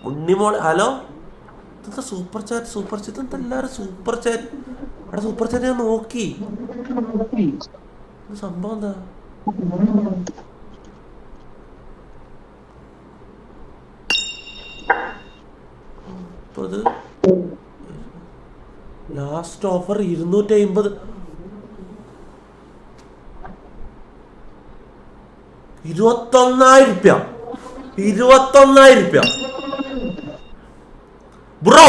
Unnimol hello ഇതെന്താ super chat എന്താ എല്ലാവരും സൂപ്പർ ചാറ്റ് അവിടെ സൂപ്പർ ചാറ്റ് ഞാൻ നോക്കി സംഭവം എന്താ ഇത് ലാസ്റ്റ് ഓഫർ 250 21,000 ബ്രോ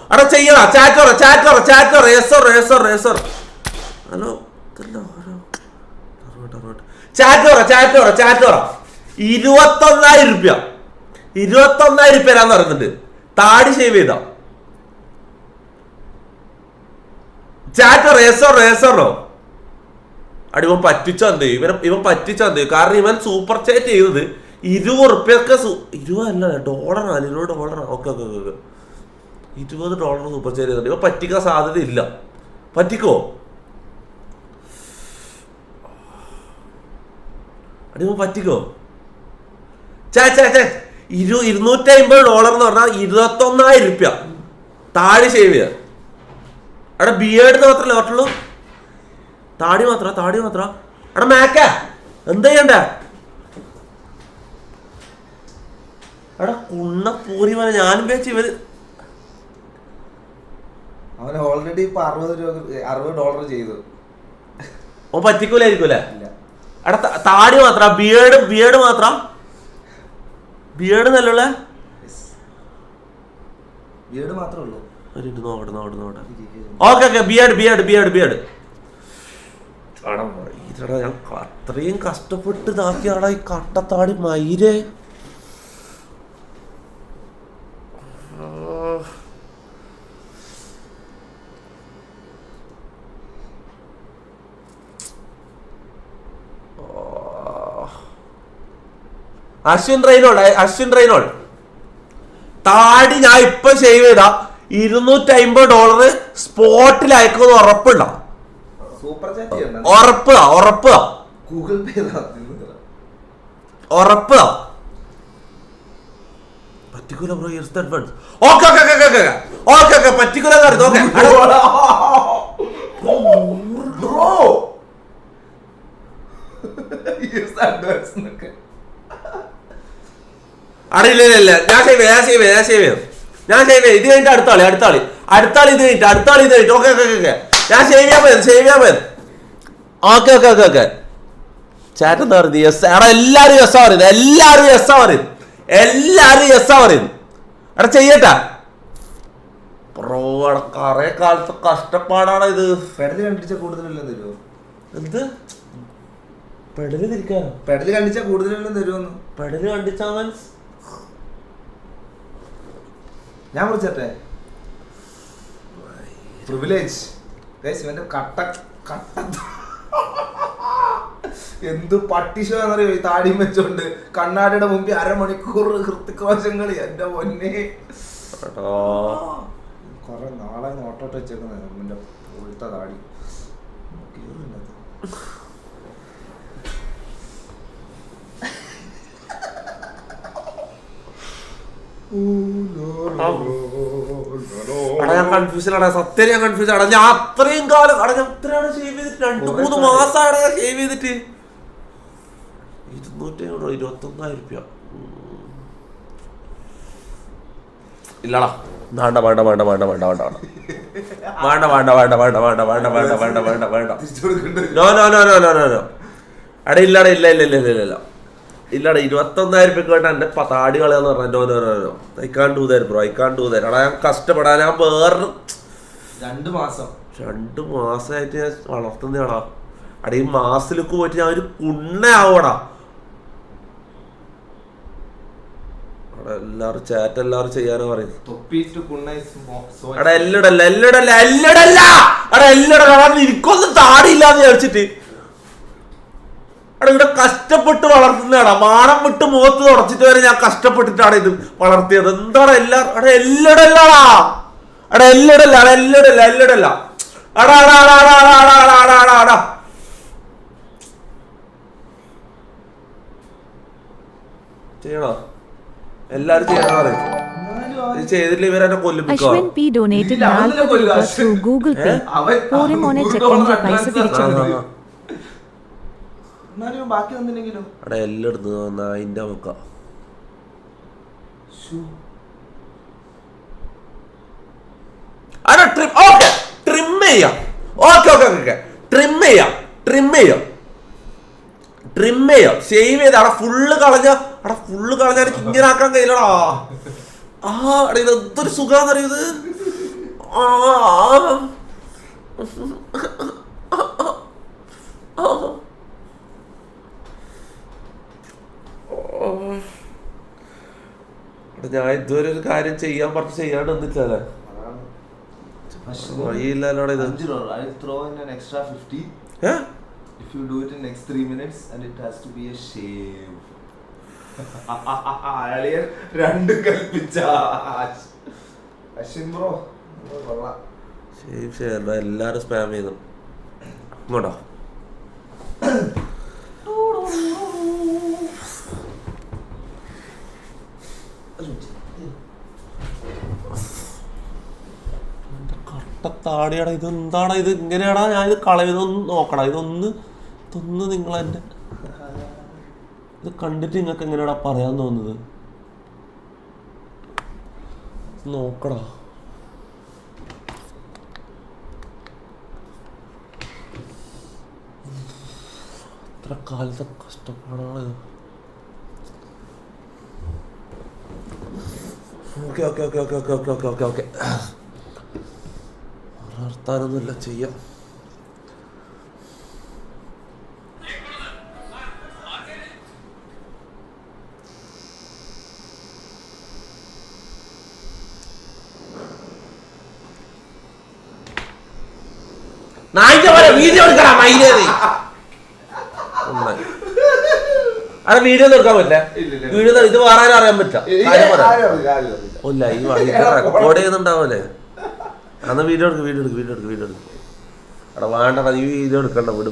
അവിടെ ചെയ്യണ ചാറ്റോറ ഹലോ ചാറ്റോറ 21,000 തരാന്ന് പറയുന്നുണ്ട് താടി ഷേവ് ചെയ്താ ചാറ്റോറോ അടിവൻ പറ്റിച്ചത് ഇവൻ പറ്റിച്ചത് കാരണം ഇവൻ സൂപ്പർ ചാറ്റ് ചെയ്തത് 20 റുപ്യക്ക് $20 ഓക്കെ $20 സൂപ്പർ ചാറ്റ് ചെയ്തിട്ടുണ്ട് ഇവൻ പറ്റിക്കാൻ സാധ്യത ഇല്ല പറ്റിക്കോ അടിവൻ പറ്റിക്കോ $250 എന്ന് പറഞ്ഞാൽ 21,000 താടി ഷേവ് ചെയ്യാ അവിടെ ബിയേർഡ് മാത്രല്ലേ ഓർട്ടുള്ളൂ താടി മാത്ര അവിടെ മാക്ക എന്താ ചെയ്യണ്ട അവിടെ കുണ്ണപ്പൂരി പോലെ ഞാനും വെച്ച് ഇവര് അവന് ഓൾറെഡി $60 ചെയ്തു ഓൻ പറ്റിക്കൂലായിരിക്കൂലേ അവിടെ താടി മാത്ര ബിയേർഡ് മാത്ര ബിയേർഡ് നല്ലുള്ള ബിയേർഡ് മാത്രമേ ഉള്ളൂ നോക്കട്ടെ ഓക്കെ ബിയേർഡ് ഇതടാ ഞാൻ അത്രയും കഷ്ടപ്പെട്ട് ഇതാക്കിയാടാ ഈ കട്ടത്താടി മയിലേ അശ്വിൻ റൈനോൾ താടി ഞാൻ ഇപ്പൊ ഷേവ് ചെയ്താ $250 സ്പോട്ടിൽ അയക്കുമെന്ന് ഉറപ്പുണ്ടോ ഉറപ്പ് ഗൂഗിൾ പേ പറ്റിക്കൂല ബ്രോ അഡ്വാൻസ് ഓക്കെ പറ്റിക്കൂല അറിയില്ല ഞാൻ സേവ് ഇത് കഴിഞ്ഞിട്ട് അടുത്താളി ഇത് കഴിഞ്ഞിട്ട് ഓക്കെ ഞാൻ സേവ് ചെയ്യാൻ പോയത് ഓക്കെ ചാറ്റ് എന്താ പറയുന്നത് യെസ് എടാ എല്ലാരും യെസ്സാ പറയുന്നത് എടാ ചെയ്യട്ടാ ബ്രോ കുറെ കാലത്ത് കഷ്ടപ്പാടാണ് ഇത് പെടല് കണ്ടിച്ച കൂടുതലെല്ലാം തരുമോ എന്ത് പെടല് തിരിക്കാനോ പെടല് കണ്ടിച്ച കൂടുതലെല്ലാം തരുമോന്ന് പെടല് കണ്ടിച്ചാ ഞാൻ വിളിച്ചട്ടെ പ്രിവിലേജ് ഇവന്റെ കട്ട എന്ത് പട്ടിഷോ എന്നറിയോ ഈ താടിയും വെച്ചോണ്ട് കണ്ണാടിയുടെ മുമ്പിൽ അരമണിക്കൂർ ഹൃത്തികോശങ്ങളി എന്റെ പൊന്നെ കൊറേ നാളെ നോട്ടോട്ട് വെച്ചേക്കുന്നത് എന്റെ പൊഴുത്ത താടി സത്യം ഞാൻ കൺഫ്യൂസ് ആണ് ഞാൻ അത്രയും കാലം ഞാൻ എത്രയാണ് ഷേവ് ചെയ്തിട്ട് 2-3 മാസമാണ് ഞാൻ ഷേവ് ചെയ്തിട്ട് 21,000 ഇല്ലടാ വേണ്ട ഇല്ലടാ 21,000 കേട്ടാ എന്റെ താടി കളയാന്ന് പറഞ്ഞു I can do that bro എടാ ഞാൻ കഷ്ടപ്പെടാൻ ഞാൻ വേറെ 2 മാസമായിട്ട് ഞാൻ വളർത്തുന്നതാടാ അടാ ഈ മാസത്തിലേക്ക് പോയിട്ട് ഞാൻ ഒരു കുണ്ണയാവടാ അവിടെ എല്ലാരും ചാറ്റ് എല്ലാരും ചെയ്യാനോ പറയുന്നത് എടാ എല്ലടല്ല എനിക്കൊന്നും താടിയില്ലാന്ന് വിചാരിച്ചിട്ട് അവിടെ ഇവിടെ കഷ്ടപ്പെട്ട് വളർത്തുന്നതാടാ മാനം വിട്ട് മുഖത്ത് തുടച്ചിട്ട് വരെ ഞാൻ കഷ്ടപ്പെട്ടിട്ടാണ് ഇത് വളർത്തിയത് എന്താണ് എല്ലടല്ല ചെയ്യണോ എല്ലാരും ചെയ്യാൻ പറയും. ഇത് ചെയ്തില്ല ഇവരെന്നെ കൊല്ലും. Ashwin P donated 40 രൂപ through Google Pay. പോരെ മോനെ ചെക്കൻ്റെ പൈസ തിരിച്ചു കൊടുത്തു. ബാക്കി തന്നില്ലെങ്കിലും അവിടെ എല്ലാം എടുത്ത് അതിന്റെ മുക്ക ട്രിം ചെയ്യാം. ഓക്കെ ട്രിം ചെയ്യാം സേവ് ചെയ്ത് അവിടെ ഫുള്ള് കളഞ്ഞ എനിക്ക് ഇങ്ങനെ ആക്കാൻ കഴിയില്ലടാ. ഇത് എന്തൊരു സുഖാന്ന് അറിയത്. ഞാൻ ഇതുവരെ ഒരു കാര്യം ചെയ്യാൻ പറഞ്ഞു ചെയ്യാണ്ട് വന്നിട്ടല്ലേ വഴിയില്ലല്ലോടെ ഇത്. I'll throw in an extra 50 if you do it in next 3 minutes and it has to be a shave. അളിയൻ രണ്ട് കൽപ്പിച്ച അശ്വിൻ ബ്രോ കൊള്ളാം. ഷേവ് എല്ലാരും സ്പാം ചെയ്തു ഇങ്ങോട്ടോ. താടിയാടാ ഇത് എന്താടാ ഇത് ഇങ്ങനെയാടാ ഞാൻ ഇത് കളയുന്നൊന്ന് നോക്കടാ. ഇതൊന്ന് നിങ്ങളെന്നെ ഇത് കണ്ടിട്ട് നിങ്ങൾക്ക് എങ്ങനെയാടാ പറയാൻ തോന്നുന്നത് നോക്കടാ. ഇത്ര കാലത്തെ കഷ്ടപ്പാടാണ് ഇത്. ഓക്കെ വർത്താനൊന്നുമില്ല ചെയ്യാം. വീഡിയോ എടുക്കണം. അത് വീഡിയോ എടുക്കാൻ പറ്റില്ല. വീഡിയോ ഇത് വേറെ അറിയാൻ പറ്റില്ല. ഈ റെക്കോർഡ് ചെയ്യുന്നുണ്ടാവല്ലേ. അന്ന് വീഡിയോ എടുക്ക്. അവിടെ വേണ്ട ഈ വീഡിയോ എടുക്കണ്ട. വിട്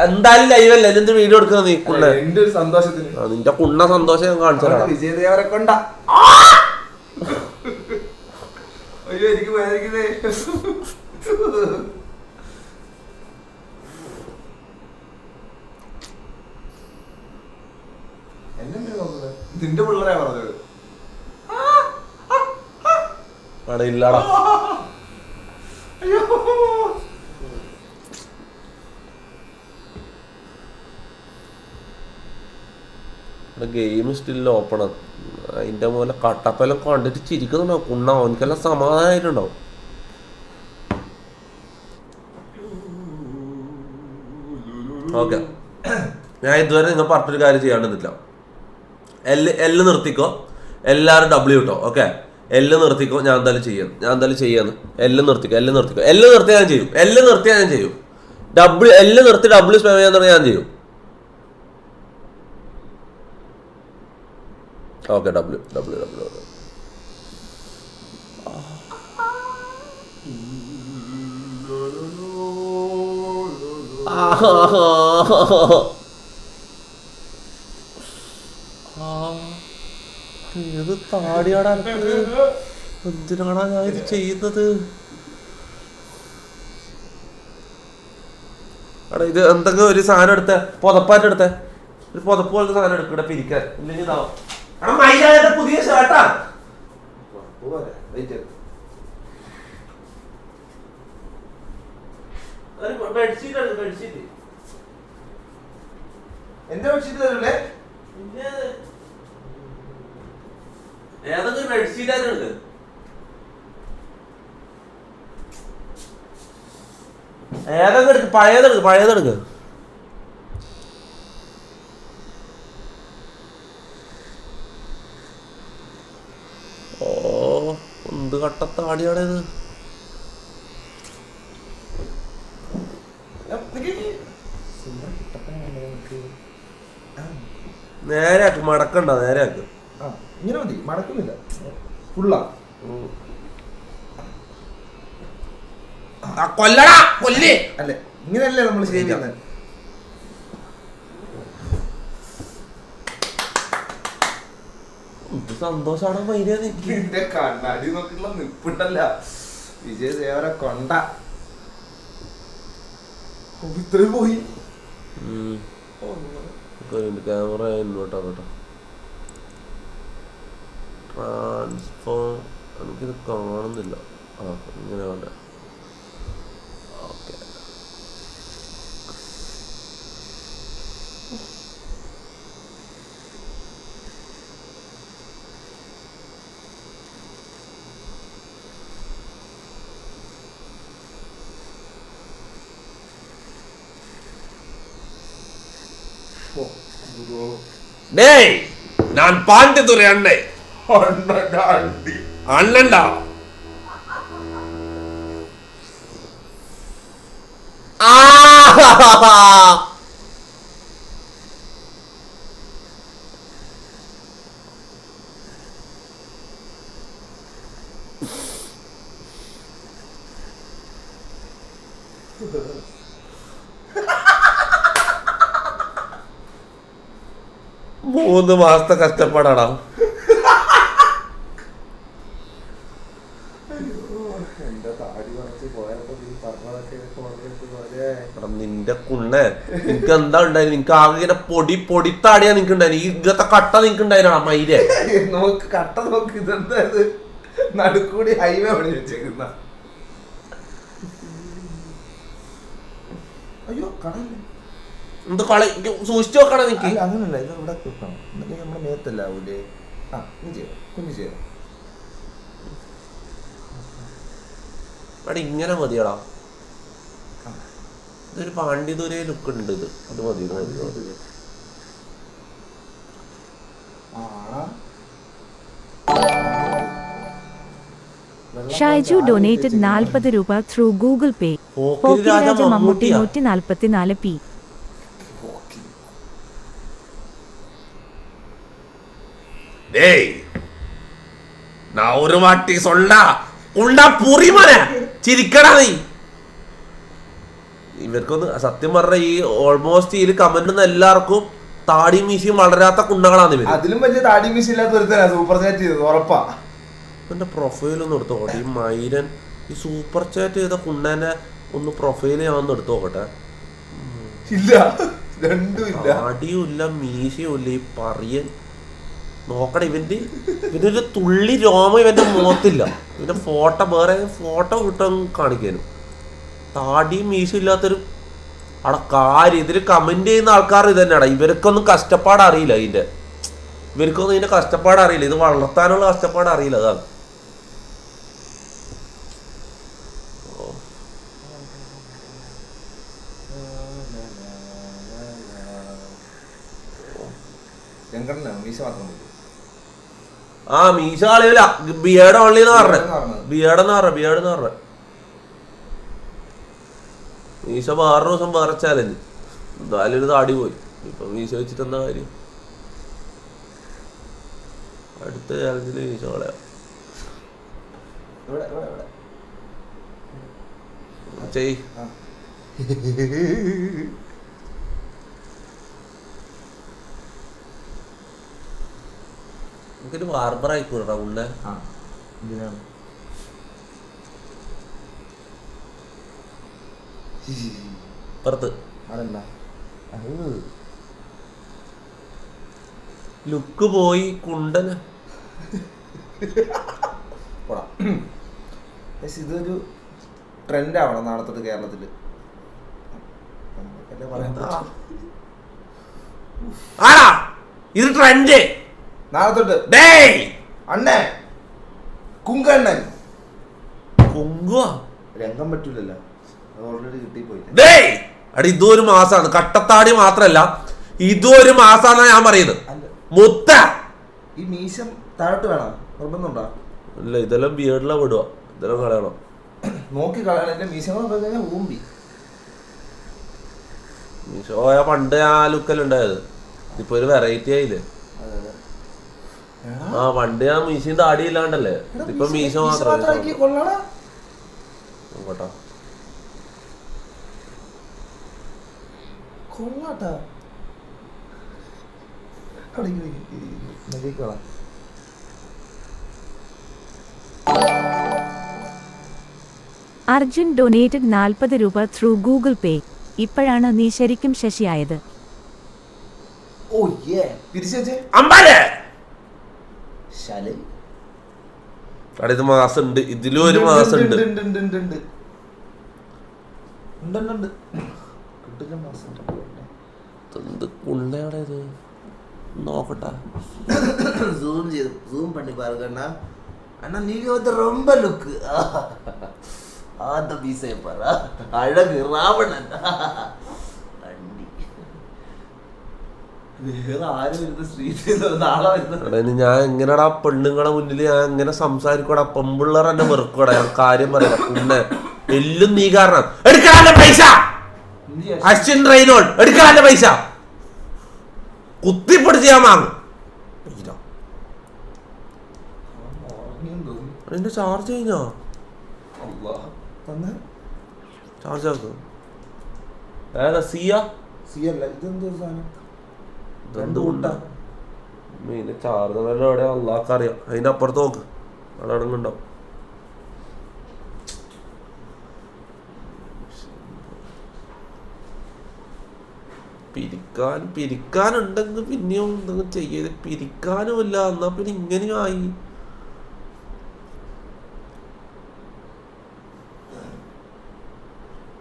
എന്തായാലും ലൈവല്ലേ എന്ത് വീഡിയോ എടുക്കുന്ന നീ കുണ്ണ നിന്റെ കുണ്ണ സന്തോഷം ഞാൻ കാണിച്ചാ. വിജയദേവരെ കൊണ്ട അയ്യോ എനിക്ക് വേദനിക്കുന്നേ. നിന്റെ പിള്ളേരാ പറഞ്ഞത്. അവിടെ ഇല്ലാടാ. Game still open. അതിന്റെ പോലെ കട്ടപ്പെല്ലാം കണ്ടിട്ട് ചിരിക്കുന്നുണ്ടാവും കുണ്ണ. അവനക്കെല്ലാം സമാധാനമായിട്ടുണ്ടാവും. ഓക്കെ ഞാൻ ഇതുവരെ നിങ്ങൾ പറഞ്ഞൊരു കാര്യം ചെയ്യാണ്ടിരുന്നില്ല. എല്ല് നിർത്തിക്കോ. എല്ലാവരും ഡബ്ല്യു കിട്ടോ. ഓക്കെ എല്ല് നിർത്തിക്കോ. ഞാൻ എന്തായാലും ചെയ്യാന്ന്. എല്ല് നിർത്തിക്കോ. എല്ല് നിർത്തിയാൽ ഞാൻ ചെയ്യും. എല്ല് നിർത്തി ഡബ്ല്യു സ്പാം ചെയ്യാൻ തുടങ്ങി ഞാൻ ചെയ്യും. ഓക്കെ ഡബ്ല്യു ഏത് താടിയാടാ. എന്തിനാണാ ഞാൻ ഇത് ചെയ്യുന്നത്? അവിടെ ഇത് എന്തെങ്കിലും ഒരു സാധനം എടുത്ത പുതപ്പായിട്ട് എടുത്ത ഒരു പുതപ്പ് പോലത്തെ സാധനം എടുക്കൂടെ പിരിക്കാൻ. ഇല്ലെങ്കിൽ പുതിയ ഷർട്ടാ. ബെഡ്ഷീറ്റ് എന്റെ ബെഡ്ഷീറ്റ് തരൂലേ? ഏതൊക്കെ ബെഡ്ഷീറ്റ് ആയിട്ട് ഏതൊക്കെ എടുക്ക്. പഴയതെടുക്ക്. ഓ എന്ത് കട്ടത്താടിയാണ് ഇത്. നേരെയാക്ക്. മടക്കണ്ട. നേരെയാക്ക്. ഇങ്ങനെ മതി. മടക്കുന്നില്ല. ഫുള്ളാ. കൊല്ലേ അല്ലേ ഇങ്ങനെയല്ലേ നമ്മൾ ചെയ്യുന്നത്. ഇത് സന്തോഷാണോ മൈര നിക്ക് നിന്റെ കണ്ണാടി നോക്കിയുള്ള നിപ്പുണ്ടല്ല വിജയ് സേവര കൊണ്ട ഇത്രയും പോയി. ക്യാമറ ഇങ്ങോട്ടാകട്ടെ. ട്രാൻസ്ഫോം എനിക്കിത് കാണുന്നില്ല. ആ ഇങ്ങനെ വേണ്ട. ഓക്കെ டேய் நான் பாண்டித்துறை அண்ணே. அண்ணன்டா. മൂന്ന് മാസത്തെ കഷ്ടപ്പാടാടാ. നിന്റെ കുണ്ണേ നിനക്ക് എന്താ ഉണ്ടായിരുന്നു? നിനക്ക് ആകെ ഇങ്ങനെ പൊടിത്താടിയാ നിനക്ക് ഉണ്ടായിരുന്നു. ഈ ഇങ്ങനത്തെ കട്ട നിനക്ക് ഉണ്ടായിരുന്നാ മയിലേ. നോക്ക് കട്ട നോക്ക്. ഇതെന്താ നടുക്കൂടി ഹൈവേ പണി വെച്ചേക്കുന്ന. അയ്യോ കടല്ലേ എന്ത് കളി സൂക്ഷിച്ചു വെക്കണം നിനക്ക്. അങ്ങനല്ല, ഇത് ഇവിടെ വെക്കണം. എന്നിട്ട് നമ്മുടെ മേത്തല്ലാവൂലേ. ആ ഇനി ചെയ്യാം, കുഞ്ഞു ചെയ്യാം. അവിടെ ഇങ്ങനെ മതിയടാ. ഇതൊരു പാണ്ഡിതുരേ ലുക്ക് ഉണ്ട്. ഇത് മതി. ഷൈജു ഡൊനേറ്റഡ് 40 രൂപ ത്രൂ ഗൂഗിൾ പേ. പോക്കിരിരാജ മമ്മൂട്ടി 144 പി. டேய் நான் ஒரு வாட்டி சொன்னா உண்டா புரிമനെ ചിരിക്കടാ നീ. ഇവർക്കൊന്ന് സത്യം പറഞ്ഞ ഈ ഓൾമോസ്റ്റ് ഈ കമന്റ് എല്ലാവർക്കും താടി മീശയും വളരാത്ത കുണ്ണകളാണ് ഇവര്. അതിലും വലിയ താടി മീശ ഇല്ലാത്ത ഒരുത്തനാ സൂപ്പർ ചാറ്റ് ചെയ്തത് ഉറപ്പാ. എന്റെ പ്രൊഫൈലൊന്നും എടുത്ത് നോക്കട്ടെ. ഈ മൈരൻ ഈ സൂപ്പർ ചാറ്റ് ചെയ്ത കുണ്ണനെ ഒന്ന് പ്രൊഫൈൽ ഞാൻ ഒന്ന് എടുത്ത് നോക്കട്ടെ. ഇല്ല, രണ്ടും ഇല്ല. താടിയും ഇല്ല മീശയും ഇല്ല. ഈ പറയൻ നോക്കട്ടെ. ഇവന്റെ ഒരു തുള്ളി രോമം ഇവന്റെ മുഖത്തില്ല. ഇവന്റെ ഫോട്ടോ വേറെ ഫോട്ടോ കിട്ടാൻ കാണിക്കാനും താടിയും മീശ ഇല്ലാത്തൊരു അവിടെ കാര്യം. ഇതിൽ കമന്റ് ചെയ്യുന്ന ആൾക്കാർ ഇത് തന്നെയാണ്. ഇവർക്കൊന്നും കഷ്ടപ്പാട് അറിയില്ല. ഇവർക്കൊന്നും ഇതിന്റെ കഷ്ടപ്പാട് അറിയില്ല. ഇത് വളർത്താനുള്ള കഷ്ടപ്പാട് അറിയില്ല. അതാണ്. ആ മീശ കളിയില്ല. ബിയേഡ് ഓൺലി എന്ന് പറഞ്ഞ ബിയേഡെന്ന് പറഞ്ഞ മീശ വേറെ ദിവസം വേറെ ചാലഞ്ച്. എന്തായാലും താടി പോയി. ഇപ്പൊ മീശ വെച്ചിട്ട് എന്താ കാര്യം? അടുത്ത ചാലഞ്ചില് മീശ കളയാ. ചെയ് എനിക്കൊരു ബാർബർ ആയിക്കൂടാ ഉണ്ണ. പുറത്ത് ലുക്ക് പോയി കുണ്ടന്. ഇതൊരു ട്രെൻഡ് ആവണം നാളെ കേരളത്തില്. ആടാ ഇത് ട്രെൻഡ് നാളെ അണ്ണേ കുങ്കണ്ണൻ കുങ്കുവാ രംഗം പറ്റൂലല്ലോ. ഓൾറെഡി കിട്ടി പോയി. ഇതും ഒരു മാസാണ്. കട്ടത്താടി മാത്രല്ല ഇതും ഒരു മാസാന്നാ ഞാൻ പറയുന്നത്. മുത്ത ഈ മീശം താഴോട്ട് വേണം നിർബന്ധമുണ്ടോ? ഇല്ല, ഇതെല്ലാം ബിയേഡിലാ വിടുക. ഇതെല്ലാം കളയണം. നോക്കി കളയണം. എന്റെ മീശ ഊമ്പി മീശോയ പണ്ട് ആ ലുക്കല്ല ഉണ്ടായത്. ഇപ്പൊ ഒരു വെറൈറ്റി ആയില്ലേ. ആ പണ്ട് ഞാൻ മീശയും താടി ഇല്ലാണ്ടല്ലേ. ഇപ്പൊ മീശ മാത്രം. അർജുൻ ഡൊനേറ്റഡ് 40 രൂപ ത്രൂ ഗൂഗിൾ പേ. ഇപ്പോഴാണ് നീ ശരിക്കും ശശിയായത്. ഓ യേ തിരിച്ചേ അമ്പാലേ ശാലേ അവിടെ ഇത് മാസം ഉണ്ട്, ഇതിലും ഒരു മാസം ഉണ്ട്. എന്ത് കുണ്ണയാടെ ഇത് നോക്കട്ടെ. സൂം ചെയ്തു, സൂം പണി പാരുകണ്ണ. அண்ணா நீங்க வந்து ரொம்ப லுக்கு ஆந்த பீசை பாரா அழகு ராவணன் அண்ணி വേറെ ആരും ഇരുന്ന് സ്ട്രീറ്റിൽ നാളെ വരുന്നത്. ഞാൻ എങ്ങനെടാ പെണ്ണുങ്ങളെ മുന്നിൽ ഞാൻ എങ്ങനെ സംസാരിക്കടാ? പെമ്പിള്ളേർ എന്നെ വെറുക്കടാ. ഞാൻ കാര്യം പറയാം. പിന്നെ എല്ലും നീ കാരണം. എടുക്കാന്റെ പൈസ അശ്വിൻ റെയ്നോൾ, എടുക്കാന്റെ പൈസ കുത്തിപ്പിടിച്ച് ഞാൻ വാങ്ങും. എന്റെ ചാർജ് കഴിഞ്ഞോ? ചാർജ് ആക്കും. ഏതാ സിയ? സിയല്ല, ഇതെന്തോ സാധനം? മീനെ ചാർജ് എവിടെ അള്ളാഹ്ക്കറിയാം. അതിന്റെ അപ്പുറത്ത് നോക്ക്, അവിടെ അടങ്ങുണ്ടാവും. പിരിക്കാനുണ്ടെങ്കിൽ പിന്നെയും എന്തെങ്കിലും ചെയ്യത്. പിരിക്കാനുമില്ല, എന്നാ പിന്നെ ഇങ്ങനെയും ആയി.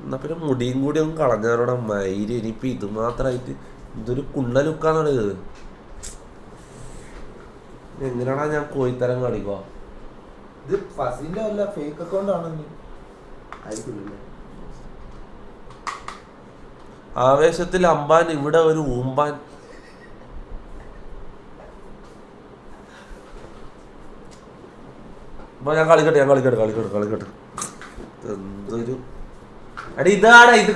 എന്നാ പിന്നെ മുടിയും കൂടി ഒന്ന് കളഞ്ഞാലോടെ മയില്. ഇനിയിപ്പൊ ഇത് മാത്രമായിട്ട് ഇതൊരു കുണ്ണ ലുക്കാന്നാണ് ഇത്. എങ്ങനെയാണാ ഞാൻ കോയിത്തരം കാണിക്കുക? ഇത് ഫസിന്റെ അല്ല, ഫേക്ക് അക്കൗണ്ട് ആണെന്ന് ആയിരിക്കില്ലല്ലേ? ആവേശത്തിൽ അമ്പാൻ, ഇവിടെ ഒരു ഊമ്പാൻ. അപ്പൊ ഞാൻ കളിക്കട്ടെ എന്തൊരു അടി ഇതാടാ. ഇത്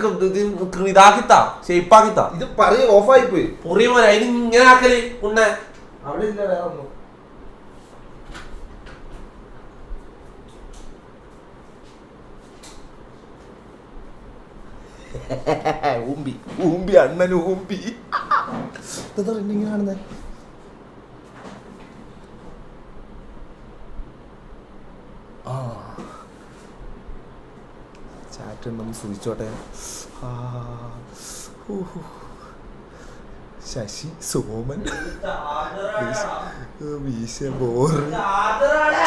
ഇതാക്കിത്താ, ഷേപ്പാക്കിത്താ. ഇത് പറയ ഓഫായി പോയി പൊറിയ പോലെ. അതിന് ഇങ്ങനെ ആക്കല് ഉണ്ണേ. അവിടെ ഇല്ല വേറെ ഒന്നും. ഊമ്പി ഊമ്പി അണ്ണൻ ഊമ്പി. എന്താ ഇങ്ങനെ കാണുന്നേ? ചാറ്റ് ഉണ്ടെന്ന് സൂചിച്ചോട്ടെ. ശശി സോമൻ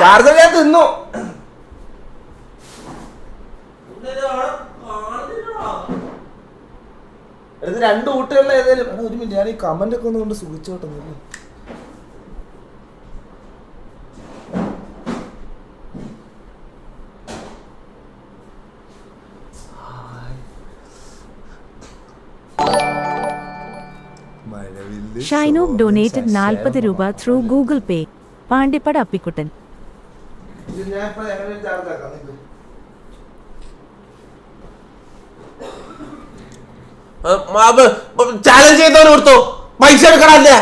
ചാർജർ ഞാൻ തിന്നു. ഇത് രണ്ട് കൂട്ടുകളിൽ ഏതായാലും ഒരു മിനിറ്റ്, ഞാൻ ഈ കമന്റ് ഒക്കെ ഒന്നുകൊണ്ട് സൂചിച്ചോട്ടെ. ഷൈനോക്ക് ഡൊനേറ്റഡ് 40 രൂപ through Google Pay. Pandippada Appikuttan. Challenge ചെയ്തവന് കൊടുത്തോ? പൈസ എടുക്കണല്ലേ?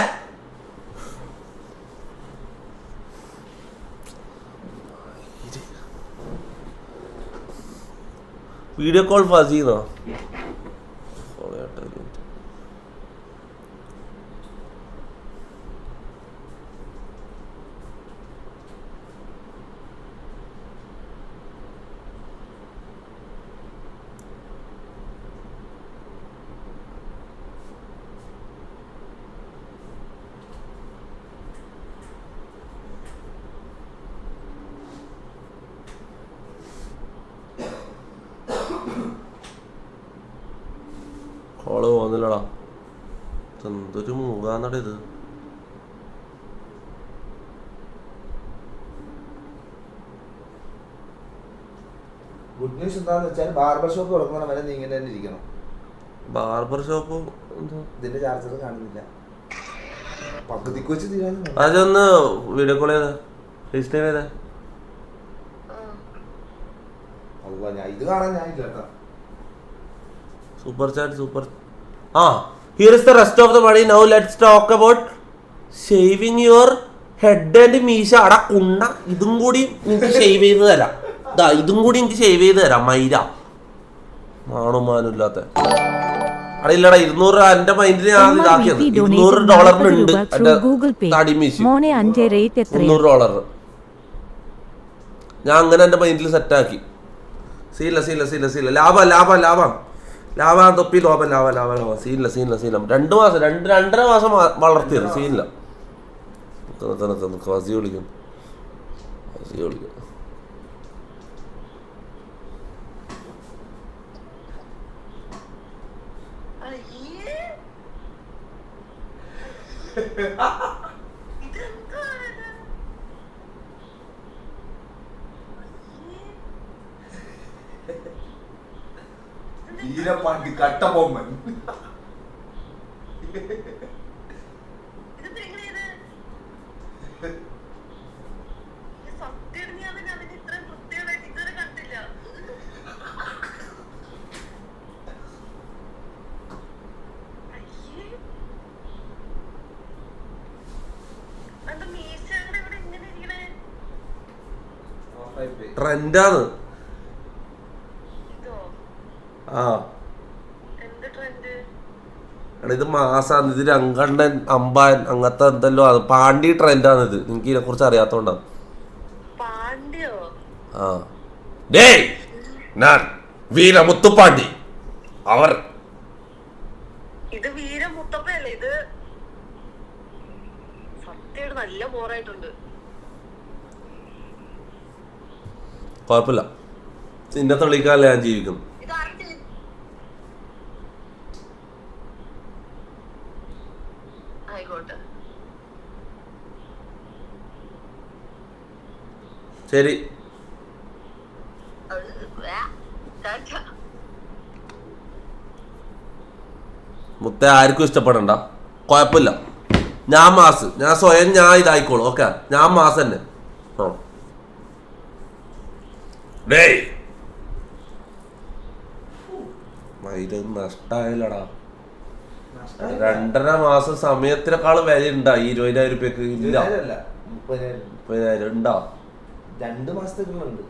വീഡിയോ കോൾ ഫസീന്നോ? കോള് പോകുന്നില്ലടാ. എന്തൊരു മൂകാന്നട ഇത്. ഗുഡ് ന്യൂസ് എന്താന്ന് വെച്ചാൽ ബാർബർ ഷോപ്പ് തുടങ്ങുന്ന വരെ നീ ഇങ്ങനെ തന്നെ ഇരിക്കണം. ബാർബർ ഷോപ്പ് ഇതിന്റെ ചാർജർ കാണുന്നില്ല. പകുതിക്ക് വെച്ച് തീരാൻ അതൊന്ന് വീഡിയോ കോൾ ചെയ്താ, ഫേസ് ടൈം ചെയ്താ. ഞാൻ ഇത് കാണാൻ ഞാനില്ല കേട്ടോ. Super chat super. Here is the rest of the money. Now let's talk about shaving your head and മീശ. അടാ കുണ്ണ, ഇതും കൂടി എനിക്ക് ഷേവ് ചെയ്ത് തരാം. ഇതും കൂടി എനിക്ക് ഷേവ് ചെയ്ത് തരാം. മൈര മാണുമാനും ഇല്ലാത്ത അടയില്ലടാ. 200 രൂപ എന്റെ മൈൻഡിൽ ഞാൻ ഇതാക്കിയത്. $200 ഉണ്ട് തടി മീശ. $200 ഞാൻ അങ്ങനെ എന്റെ മൈൻഡിൽ സെറ്റാക്കി. സീനില്ല ലാഭം തൊപ്പി ലാഭം സീനില്ല 2 മാസം 2.5 മാസം വളർത്തിയത് സീനില്ല. കസി വിളിക്കും ഈരപ്പാണ്ടി കട്ടബൊമ്മൻ. ട്രെൻഡാണ്. ഇത് മാസാണ്, ഇത് രംഗണ്ണൻ അമ്പാൻ അങ്ങനത്തെ എന്തല്ലോ പാണ്ടി ട്രെൻഡാണ് ഇത്. എനിക്ക് ഇതിനെ കുറിച്ച് അറിയാത്തോണ്ടാണ്. ഞാൻ വീരമുത്തുപ്പാണ്ടി. അവർ ഇത് വീരമുത്തപ്പല്ലേ? ഇത് സത്യമായിട്ട് നല്ല ബോറായിട്ടുണ്ട്. കുഴപ്പമില്ല, നിന്നെ തെളിയിക്കാനല്ലേ ഞാൻ ജീവിക്കുന്നു. ആയിക്കോട്ടെ, ശരി. മുത്ത ആർക്കും ഇഷ്ടപ്പെടണ്ട, കുഴപ്പമില്ല. ഞാൻ സ്വയം ഇതായിക്കോളൂ. ഓക്കെ, ഞാൻ മാസം തന്നെ. നഷ്ടായില്ലടാ. 2.5 മാസം സമയത്തിനേക്കാൾ വില ഉണ്ടാ 20,000 രൂപയ്ക്ക്? ഇല്ല, 30,000 ഉണ്ടാ. 2 മാസത്തേക്കുള്ളുണ്ട്.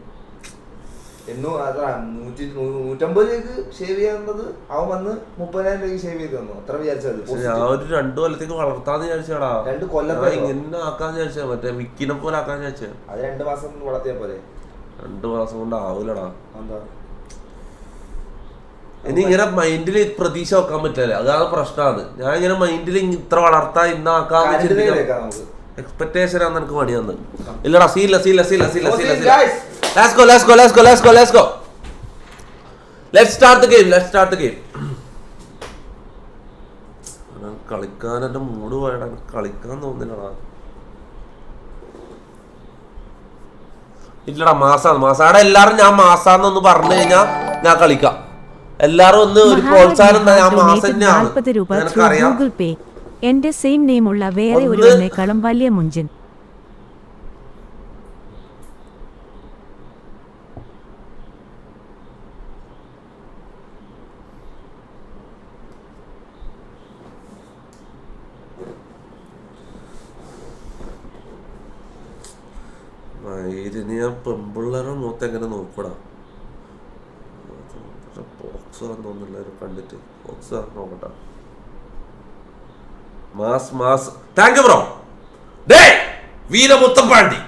150 രൂപയ്ക്ക് ഷേവ് ചെയ്യാവുന്നത് അവൻ വന്ന് 30,000 രൂപയ്ക്ക് ഷേവ് ചെയ്ത് തന്നു. അത്ര വിചാരിച്ചത്. ഞാൻ ഒരു 2 കൊല്ലത്തേക്ക് വളർത്താന്ന് വിചാരിച്ചാടാ. 2 കൊല്ലം ഇങ്ങനെ ആക്കാന്ന് വിചാരിച്ചാ, മറ്റേ വിക്കിനെ പോലെ ആക്കാന്ന് വിചാരിച്ചാ. അത് 2 മാസം വളർത്തിയാ പോലെ. 2 മാസം കൊണ്ട് ആവൂലടാ. എന്താ ഇനി ഇങ്ങനെ മൈൻഡിൽ പ്രതീക്ഷ വെക്കാൻ പറ്റില്ല, അതാണ് പ്രശ്നമാണ്. ഞാൻ ഇങ്ങനെ മൈൻഡിൽ ഇത്ര വളർത്താ ഇന്നാക്കാൻ എക്സ്പെക്ടേഷൻ ആണ് എനിക്ക് പണിയാന്ന്. ഇല്ലടാ, സീല്ല. Let's start the game. കളിക്കാൻ എന്റെ മൂഡ് പോയടാ, കളിക്കാൻ തോന്നില്ലടാ. ഇല്ലടാ, മാസാണ്. എല്ലാരും ഞാൻ മാസാന്നൊന്ന് പറഞ്ഞു കഴിഞ്ഞാ ഞാൻ കളിക്കാം. എല്ലാരും ഒന്ന് ഒരു പ്രോത്സാഹനം. ഞാൻ മാസം തന്നെയാണ്, എനിക്കറിയാം. എന്റെ സെയിം നെയിം ഉള്ള വേറെ ഒരുവനേക്കാളും വലിയ മുഞ്ചൻ. ഞാൻ പെമ്പിള്ളേരുടെ മുഖത്ത് എങ്ങനെ നോക്കൂടാ? ബോക്സ് തോന്നില്ല കണ്ടിട്ട്. ബോക്സ് നോക്കട്ടെ. Mass. Thank you bro. Veeramuthapandi.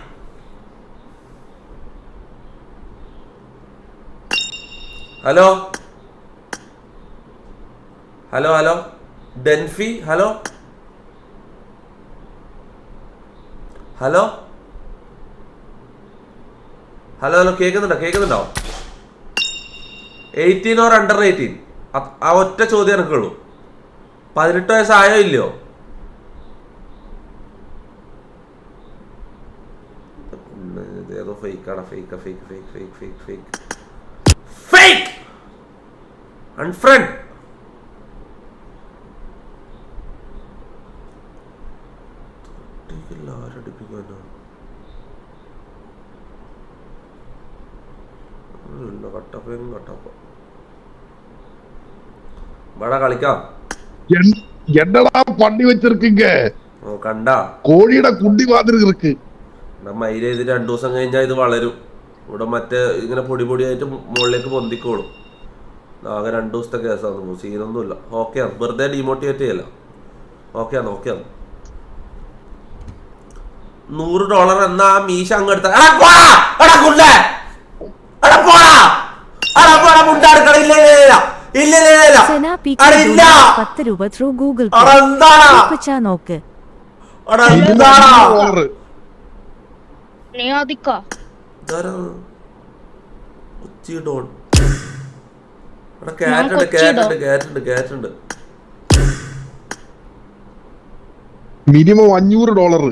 Hello ഡെൻഫി. ഹലോ കേൾക്കുന്നുണ്ടോ? 18 or under 18? ആ ഒറ്റ ചോദ്യം എനിക്കുള്ളൂ. 18 വയസ്സായോ ഇല്ലയോ? ഏതോ ഫേക്കാണ്. Fake unfriend. ആരടിപ്പിക്കാനോ? കട്ടപ്പ ഇവിടെ കളിക്കാം. என்னடா பண்ணி வச்சிருக்கீங்க? കണ്ടാ കോഴിയുടെ കുണ്ടി മാതിരി ഇருக்கு. മൈര ഇത് 2 ദിവസം കഴിഞ്ഞാൽ ഇത് വളരും. ഇവിടെ മറ്റേ ഇങ്ങനെ പൊടിയായിട്ട് മുകളിലേക്ക് പൊന്തിക്കോളും. ആകെ 2 ദിവസത്തെ കേസാണ്, സീനൊന്നുമില്ല. ഓക്കെയാണ്, വെറുതെ ഡിമോട്ടിവേറ്റ് ചെയ്യല്ല. ഓക്കെയാണ്. $100 എന്നാ മീശ അങ്ങെടുത്ത മുണ്ടാടുക്കണം. ഇല്ല ഇല്ല ഇല്ല ഇല്ല ഇല്ല ഇല്ല സെന പി അവിടെ ഇല്ല. 10 രൂപ ത്രൂ ഗൂഗിൾ അവിടെ എന്താടാ പേ നോക്ക്. അവിടെ എന്താടാ $1. Neodico. ഉച്ചിടോൺ അവിടെ കേറ്റുണ്ട് മിനിമം $500.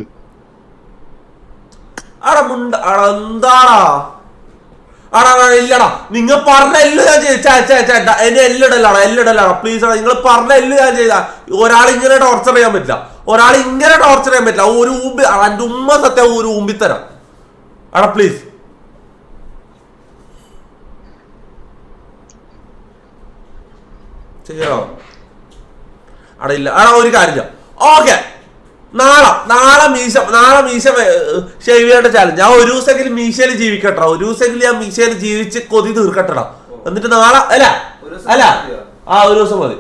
അവിടെ മുണ്ട അവിടെ എന്താടാ ആടാ ഇല്ലടാ നിങ്ങൾ പറഞ്ഞ എല്ലാം ഞാൻ ചേട്ടാ എന്നെ എല്ലിടലാണ് പ്ലീസ് നിങ്ങൾ പറഞ്ഞ എല്ലാം ഞാൻ ചെയ്ത. ഒരാൾ ഇങ്ങനെ ടോർച്ചർ ചെയ്യാൻ പറ്റില്ല, ഒരു ഊമ്പി എന്റെ ഉമ്മ സത്യം ഒരു ഊമ്പിത്തരാം. ആടാ പ്ലീസ് ചെയ്യണോ? അവിടെ ഇല്ല. ആടാ ഒരു കാര്യം ഓക്കെ, നാളെ മീശ ഷേവ് ചെയ്യേണ്ട ചാലഞ്ച്. ഞാൻ ഒരു ദിവസമെങ്കിലും മീശയില് ജീവിക്കട്ടോ, ഒരു ദിവസമെങ്കിലും ഞാൻ മീശയില് ജീവിച്ച് കൊതി തീർക്കട്ടടാ. എന്നിട്ട് നാളെ അല്ല ഒരു ദിവസം മതി.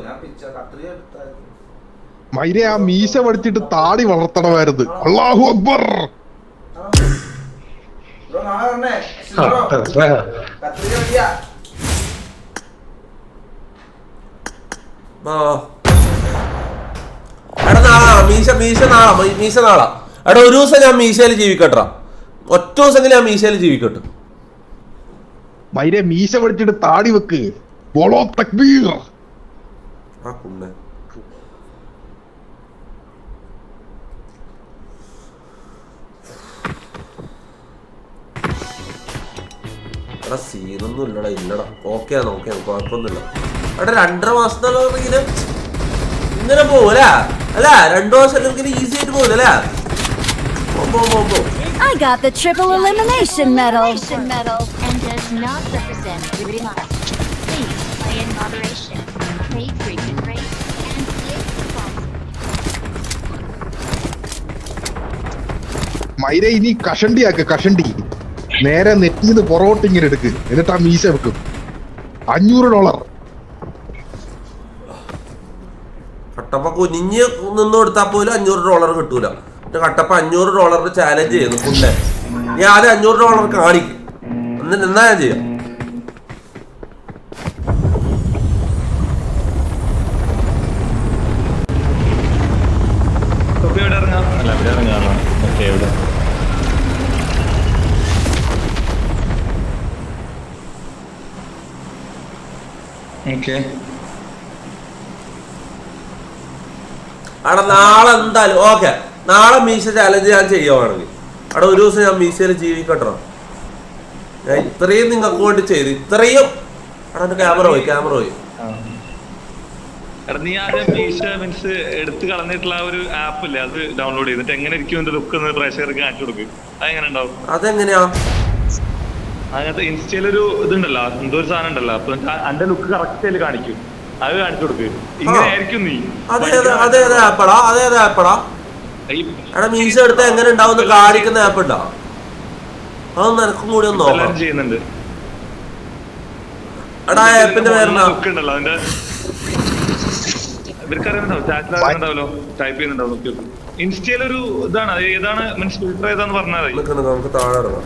മൈരെ ആ മീശ പഠിച്ചിട്ട് താടി വളർത്തണമായിരുന്നു. അല്ലാഹു അക്ബർ. എടാ നാളെ മീശ നാളെ എടാ ഒരു ദിവസം ഞാൻ മീശയില് ജീവിക്കട്ടാ, ഒറ്റ ദിവസമെങ്കിലും ഞാൻ മീശയില് ജീവിക്കട്ടെ. മൈരെ മീശ പഠിച്ചിട്ട് താടി വെക്ക്. ബോളോ തക്ബീർ. എടാ സീനൊന്നും ഇല്ലടാ ഓക്കെ കുഴപ്പമൊന്നുമില്ല. എടാ 2.5 മാസത്തോളം ഇങ്ങനെ പോവല്ലേ? അല്ല 2 മാസം ഇങ്ങനെ ഈസി ആയിട്ട് പോവില്ലേ? I got the triple elimination medal. And does not represent liberty loss. Please play in moderation. Play frequent breaks and play responsible. മൈരെ ഇനി കഷണ്ടി നേരെ നെറ്റിന്ന് പൊറോട്ട് ഇങ്ങനെ എടുക്ക്, എന്നിട്ട് ആ മീശ വെക്കും. $500. കട്ടപ്പ കുനിഞ്ഞ് നിന്ന് കൊടുത്താൽ പോലും $500 കിട്ടൂല. കട്ടപ്പ $500 ചാലഞ്ച് ചെയ്യുന്നു ഫുള്ളെ. ഞാൻ ആദ്യം $500 കാണിക്കും, എന്നിട്ട് എന്നാ ഞാൻ ചെയ്യാം. അവിടെ നാളെ എന്തായാലും ഓക്കെ, നാളെ മീശ ചാലഞ്ച് ഞാൻ ചെയ്യുവാണെങ്കിൽ അവിടെ ഒരു ദിവസം ഞാൻ മീശയിൽ ജീവിക്കട്ടോ. ഞാൻ ഇത്രയും നിങ്ങൾക്ക് വേണ്ടി ചെയ്തു, ഇത്രയും. അവിടെ ക്യാമറ പോയി നീ ആദ്യം മീശ മീൻസ് എടുത്ത് കളഞ്ഞിട്ടുള്ള ഒരു ആപ്പ് ഇല്ലേ, അത് ഡൗൺലോഡ് ചെയ്തിട്ട് എങ്ങനെ ഇരിക്കും എന്റെ ലുക്ക് എന്ന് പ്രേക്ഷകർക്ക് കാണിച്ചു കൊടുക്കും. അതെങ്ങനെ ഉണ്ടാവും? അതെങ്ങനെയാ? അങ്ങനത്തെ ഇൻസ്റ്റയിലൊരു ഇതുണ്ടല്ലോ, എന്തോ ഒരു സാധനം ഉണ്ടല്ലോ, അപ്പൊ എന്റെ ലുക്ക് കറക്റ്റ് ആയിട്ട് കാണിക്കും. അത് കാണിച്ചു കൊടുക്ക്. ഇങ്ങനെ ആയിരിക്കും നീ മീശ എടുത്ത എങ്ങനെ ഉണ്ടാവും കാണിക്കുന്ന ആപ്പ് ഉണ്ടോ? അതൊന്നും എനക്കും കൂടി ഒന്ന് എല്ലാരും ചെയ്യുന്നുണ്ട്. എടാ ആപ്പിന്റെ പേരെന്താ? ലുക്ക് ഉണ്ടല്ലോ അതിന്റെ ഇവർക്കറിയുന്നുണ്ടാവും, ചാറ്റിലാകുന്നുണ്ടാവല്ലോ, ടൈപ്പ് ചെയ്യുന്നുണ്ടാവും. ഇൻസ്റ്റയിലൊരു ഇതാണ്, അത് ഏതാണ് മീൻസ് ഫിൽറ്റർ ഏതാന്ന് പറഞ്ഞാൽ നമുക്ക് താഴെ ഇറങ്ങാം.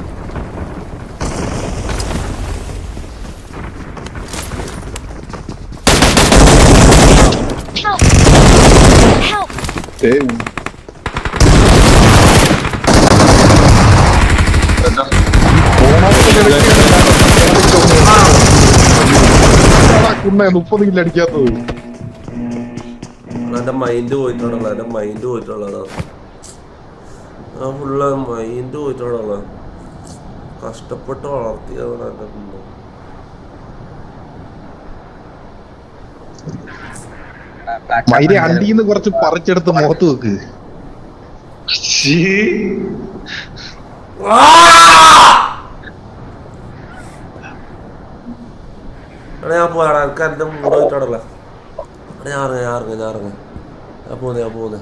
കുണ്ണ 30 കിലോ അടിക്കാത്തത്. എന്റെ മൈൻഡ് പോയിട്ടുള്ളതാ ഫുള്ള് മൈൻഡ് പോയിട്ടുള്ള കഷ്ടപ്പെട്ട് വളർത്തിയതാണ് എന്റെ കുമ്പ. മൈര അണ്ടിന്ന് കുറച്ച് പറിച്ചെടുത്ത് മുഖത്ത് വെക്ക്. ഞാൻ പോയാടാ, എനിക്ക് എന്റെ മൂട് പോയിട്ടാണല്ലോ. ഞാൻ പോന്നെ